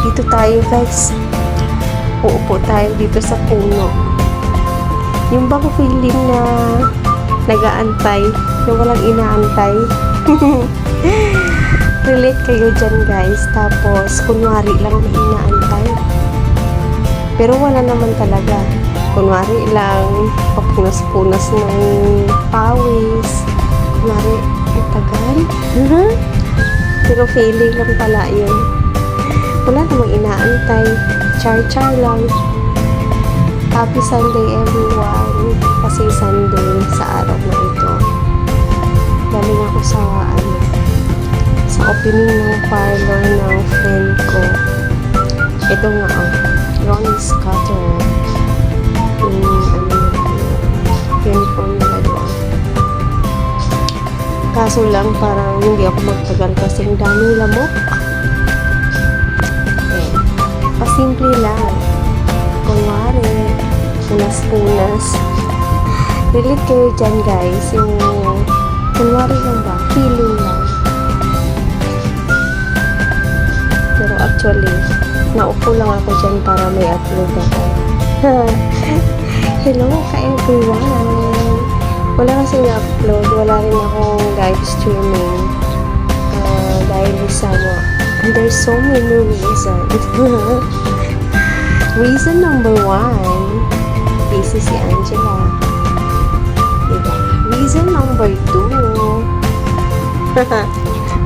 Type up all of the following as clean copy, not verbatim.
Dito tayo guys. Uupo tayo dito sa puno. Yung bang feeling na nag-aantay, na walang inaantay. Relate kayo dyan guys. Tapos, kunwari lang na inaantay. Pero wala naman talaga. Kunwari lang, papunas-punas ng pawis. Kunwari, tagal. Pero feeling lang pala yun. Wala namang inaantay. Char-char lang. Happy Sunday everyone. Kasi Sunday sa araw na ito. Galing ako sa opening ng parlor ng friend ko. Ito nga Ronnie Scatter. Uniform nila doon. Kaso lang parang hindi ako magtagal kasi ang daming lamok. Pasimple lang. Kunwari, punas-punas. Relate kayo dyan guys. Yung kunwari lang ba? Feeling lang. Pero actually, naupo lang ako dyan para may upload ako. Hello ka-everyone! Wala kasi na-upload. Wala rin akong live streaming. Dahil sa there's so many reasons. Reason number 1, busy si Angela. Diba? Reason number 2,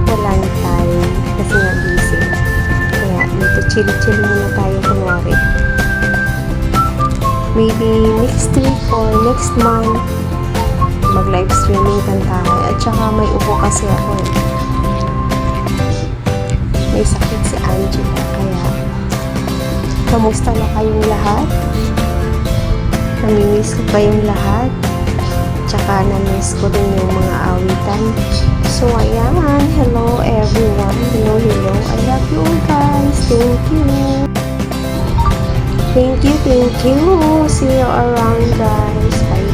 walang time kasi nga busy. Kaya dito chill-chill muna tayo kunwari. Maybe next week or next month, mag-live streaming kan tayo. At saka may upo kasi ako may sakit si Angela, kaya kamusta na kayong lahat? Namimiss ko kayong lahat? Tsaka namiss ko din yung mga awitan. So ayan, hello everyone, hello, I love you all guys, thank you, see you around guys, bye.